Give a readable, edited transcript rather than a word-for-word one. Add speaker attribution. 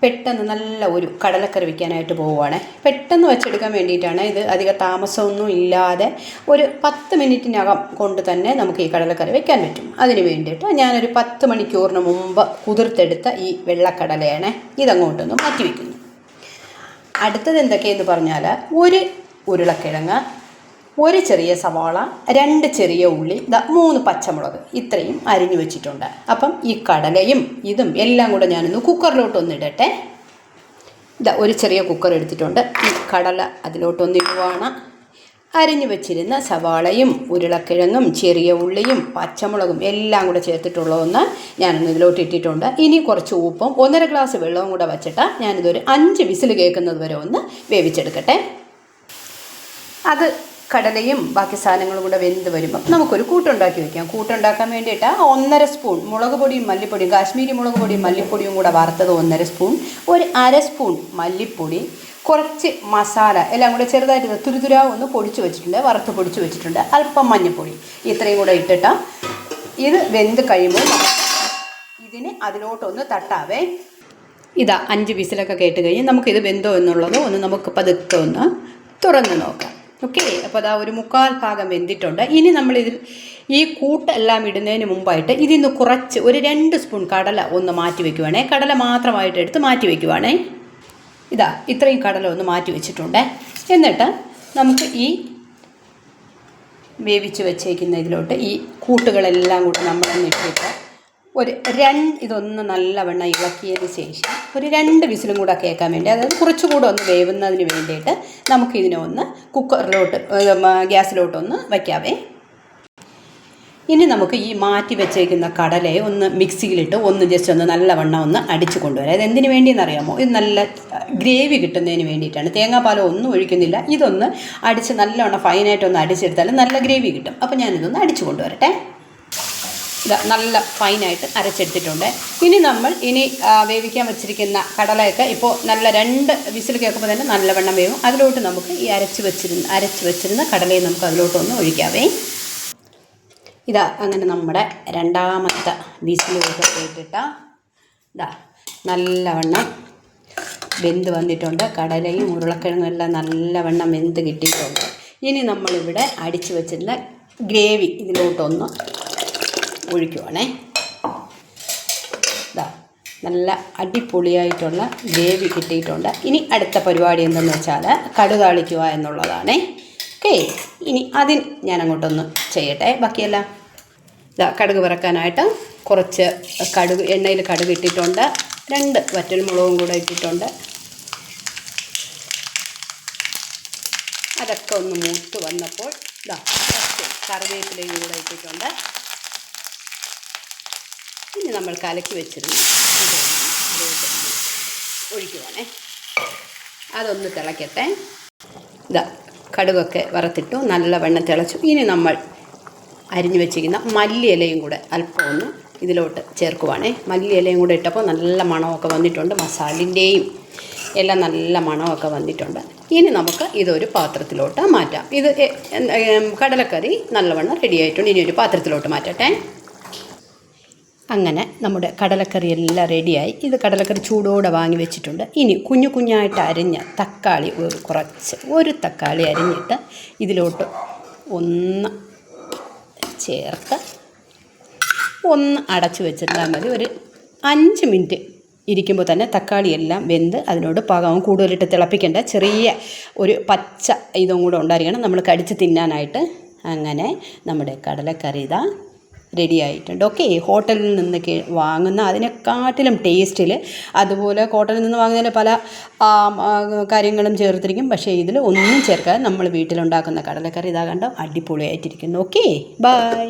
Speaker 1: പെട്ടെന്ന് നല്ല ഒരു കടലക്കറി വയ്ക്കാനായിട്ട് പോവുകയാണ്. പെട്ടെന്ന് വെച്ചെടുക്കാൻ വേണ്ടിയിട്ടാണ് ഇത്. അധിക താമസമൊന്നും ഇല്ലാതെ ഒരു 10 മിനിറ്റിനകം കൊണ്ട് തന്നെ നമുക്ക് ഈ കടലക്കറി വയ്ക്കാൻ പറ്റും. അതിന് വേണ്ടിയിട്ട് ഞാനൊരു 10 മണിക്കൂറിന് മുമ്പ് കുതിർത്തെടുത്ത ഈ വെള്ളക്കടലയാണ്. ഇതങ്ങോട്ടൊന്ന് മാറ്റി വയ്ക്കുന്നു. അടുത്തത് എന്തൊക്കെയെന്ന് പറഞ്ഞാൽ, ഒരു ഉരുളക്കിഴങ്ങ്, ഒരു ചെറിയ സവാള, 2 ചെറിയ ഉള്ളി, 3 പച്ചമുളക്, ഇത്രയും അരിഞ്ഞു വെച്ചിട്ടുണ്ട്. അപ്പം ഈ കടലയും ഇതും എല്ലാം കൂടെ ഞാനൊന്ന് കുക്കറിലോട്ടൊന്ന് ഇടട്ടെ. ഒരു ചെറിയ കുക്കർ എടുത്തിട്ടുണ്ട്. ഈ കടല അതിലോട്ടൊന്ന് ഇടുവാണ്. അരിഞ്ഞു വെച്ചിരുന്ന സവാളയും ഉരുളക്കിഴങ്ങും ചെറിയ ഉള്ളിയും പച്ചമുളകും എല്ലാം കൂടെ ചേർത്തിട്ടുള്ളതൊന്ന് ഞാനൊന്ന് ഇതിലോട്ട് ഇട്ടിട്ടുണ്ട്. ഇനി കുറച്ച് ഉപ്പും 1.5 ഗ്ലാസ് വെള്ളവും കൂടെ വച്ചിട്ട് ഞാനിതൊരു 5 വിസിൽ കേൾക്കുന്നത് വരെ ഒന്ന് വേവിച്ചെടുക്കട്ടെ. അത് കടലയും ബാക്കി സാധനങ്ങളും കൂടെ വെന്ത് വരുമ്പം നമുക്കൊരു കൂട്ടുണ്ടാക്കി വയ്ക്കാം. കൂട്ടുണ്ടാക്കാൻ വേണ്ടിയിട്ട് 1.5 സ്പൂൺ മുളക് പൊടിയും മല്ലിപ്പൊടിയും, കാശ്മീരി മുളക് പൊടിയും മല്ലിപ്പൊടിയും കൂടെ വറുത്തത് 1.5 സ്പൂൺ, ഒരു 1/2 സ്പൂൺ മല്ലിപ്പൊടി, കുറച്ച് മസാല എല്ലാം കൂടെ ചെറുതായിട്ട് തുരുതുരാ ഒന്ന് പൊടിച്ച് വെച്ചിട്ടുണ്ട്, വറുത്ത് പൊടിച്ച് വെച്ചിട്ടുണ്ട്, അല്പം മഞ്ഞൾപ്പൊടി, ഇത്രയും കൂടെ ഇട്ടിട്ട് ഇത് വെന്ത് കഴിയുമ്പോൾ ഇതിന് അതിലോട്ടൊന്ന് തട്ടാവേ. 5 വിസിലൊക്കെ കേട്ട് കഴിഞ്ഞ് നമുക്കിത് വെന്തോ എന്നുള്ളത് ഒന്ന് നമുക്ക് പതുക്കെ ഒന്ന് തുറന്ന് നോക്കാം. ഓക്കെ, അപ്പോൾ ഒരു 1/4 ഭാഗം വെന്തിട്ടുണ്ട്. ഇനി നമ്മളിതിൽ ഈ കൂട്ടെല്ലാം ഇടുന്നതിന് മുമ്പായിട്ട് ഇതിന്ന് കുറച്ച് ഒരു 2 സ്പൂൺ കടല ഒന്ന് മാറ്റി വയ്ക്കുവാണേ. കടല മാത്രമായിട്ട് എടുത്ത് മാറ്റി വയ്ക്കുവാണേ. ഇത്രയും കടല ഒന്ന് മാറ്റി വെച്ചിട്ടുണ്ട്. എന്നിട്ട് നമുക്ക് ഈ വേവിച്ച് വെച്ചേക്കുന്ന ഇതിലോട്ട് ഈ കൂട്ടുകളെല്ലാം കൂടി നമ്മളൊന്ന് ഇട്ടിട്ട് ഇതൊന്ന് നല്ലവണ്ണം ഇളക്കിയതിന് ശേഷം ഒരു 2 വിസിലും കൂടെ കേൾക്കാൻ വേണ്ടി, അതായത് കുറച്ചുകൂടെ ഒന്ന് വേവുന്നതിന് വേണ്ടിയിട്ട് നമുക്കിതിനെ ഒന്ന് കുക്കറിലോട്ട് ഗ്യാസിലോട്ടൊന്ന് വയ്ക്കാവേ. ഇനി നമുക്ക് ഈ മാറ്റി വെച്ചേക്കുന്ന കടലയെ ഒന്ന് മിക്സിയിലിട്ട് ഒന്ന് ജസ്റ്റ് ഒന്ന് നല്ലവണ്ണം ഒന്ന് അടിച്ചു കൊണ്ടുവരാം. അത് എന്തിനു വേണ്ടിയെന്നറിയാമോ? ഇത് നല്ല ഗ്രേവി കിട്ടുന്നതിന് വേണ്ടിയിട്ടാണ്. തേങ്ങാപ്പാലോ ഒന്നും ഒഴിക്കുന്നില്ല. ഇതൊന്ന് അടിച്ച് നല്ലവണ്ണം ഫൈനായിട്ടൊന്ന് അടിച്ചെടുത്താൽ നല്ല ഗ്രേവി കിട്ടും. അപ്പോൾ ഞാനിതൊന്ന് അടിച്ചു കൊണ്ടുവരട്ടെ. നല്ല ഫൈനായിട്ട് അരച്ചെടുത്തിട്ടുണ്ട്. ഇനി നമ്മൾ വേവിക്കാൻ വെച്ചിരിക്കുന്ന കടലയൊക്കെ ഇപ്പോൾ നല്ല 2 വിസിൽ കേൾക്കുമ്പോൾ തന്നെ നല്ലവണ്ണം വേവും. അതിലോട്ട് നമുക്ക് ഈ അരച്ച് വെച്ചിരുന്ന കടലയെ നമുക്ക് അതിലോട്ടൊന്ന് ഒഴിക്കാവേ. അങ്ങനെ നമ്മുടെ 2ാമത്തെ വിസിലൊക്കെ കേട്ടിട്ട് നല്ലവണ്ണം വെന്ത് വന്നിട്ടുണ്ട്. കടലയും ഉരുളക്കിഴങ്ങും എല്ലാം നല്ലവണ്ണം വെന്ത് കിട്ടിയിട്ടുണ്ട്. ഇനി നമ്മളിവിടെ അടിച്ച് വെച്ചിരുന്ന ഗ്രേവി ഇതിലോട്ടൊന്ന് ഒഴിക്കുവാണേ. നല്ല അടിപൊളിയായിട്ടുള്ള ഗ്രേവി കിട്ടിയിട്ടുണ്ട്. ഇനി അടുത്ത പരിപാടി എന്തെന്ന് വെച്ചാൽ കടുക് താളിക്കുക എന്നുള്ളതാണേ. ഓക്കെ, ഇനി അതിന് ഞാൻ അങ്ങോട്ടൊന്ന് ചെയ്യട്ടെ. ബാക്കിയെല്ലാം കടുക് വറക്കാനായിട്ട് കുറച്ച് എണ്ണയിൽ കടുക് ഇട്ടിട്ടുണ്ട്. 2 വറ്റൽമുളകും കൂടെ ഇട്ടിട്ടുണ്ട്. അതൊക്കെ ഒന്ന് മൂത്ത് വന്നപ്പോൾ കുറച്ച് കറിവേപ്പിലയും കൂടെ ഇട്ടിട്ടുണ്ട്. ഇനി നമ്മൾ കലക്കി വെച്ചിരുന്നു ഒഴിക്കുവാണേ. അതൊന്ന് തിളക്കട്ടെ. കടുകൊക്കെ വറുത്തിട്ടു, നല്ലവണ്ണം തിളച്ചു. ഇനി നമ്മൾ അരിഞ്ഞു വെച്ചിരിക്കുന്ന മല്ലിയിലയും കൂടെ അല്പം ഒന്ന് ഇതിലോട്ട് ചേർക്കുവാണേ. മല്ലിയിലയും കൂടെ ഇട്ടപ്പോൾ നല്ല മണമൊക്കെ വന്നിട്ടുണ്ട്. മസാലിൻ്റെയും എല്ലാം നല്ല മണമൊക്കെ വന്നിട്ടുണ്ട്. ഇനി നമുക്ക് ഇതൊരു പാത്രത്തിലോട്ട് മാറ്റാം. കടലക്കറി നല്ലവണ്ണം റെഡിയായിട്ടുണ്ട്. ഇനി ഒരു പാത്രത്തിലോട്ട് മാറ്റട്ടെ. അങ്ങനെ നമ്മുടെ കടലക്കറി എല്ലാം റെഡിയായി. കടലക്കറി ചൂടോടെ വാങ്ങി വെച്ചിട്ടുണ്ട്. ഇനി കുഞ്ഞായിട്ട് അരിഞ്ഞ തക്കാളി ഒരു തക്കാളി അരിഞ്ഞിട്ട് ഇതിലോട്ട് ഒന്ന് ചേർത്ത് ഒന്ന് അടച്ചു വെച്ചിരുന്നാൽ മതി. ഒരു 5 മിനിറ്റ് ഇരിക്കുമ്പോൾ തന്നെ തക്കാളിയെല്ലാം വെന്ത് അതിനോട് പാകവും. കൂടുതലിട്ട് തിളപ്പിക്കേണ്ട, ചെറിയ ഒരു പച്ച ഇതും കൂടെ ഉണ്ടായിരിക്കണം നമ്മൾ കടിച്ച് തിന്നാനായിട്ട്. അങ്ങനെ നമ്മുടെ കടലക്കറി റെഡി ആയിട്ടുണ്ട്. ഓക്കെ, ഹോട്ടലിൽ നിന്ന് വാങ്ങുന്ന അതിനെക്കാട്ടിലും ടേസ്റ്റിൽ, അതുപോലെ ഹോട്ടലിൽ നിന്ന് വാങ്ങുന്നതിൽ പല കാര്യങ്ങളും ചേർത്തിരിക്കും. പക്ഷേ ഇതിൽ ഒന്നും ചേർക്കാതെ നമ്മൾ വീട്ടിലുണ്ടാക്കുന്ന കടലക്കറി കണ്ടോ അടിപൊളിയായിട്ടിരിക്കുന്നു. Okay, by.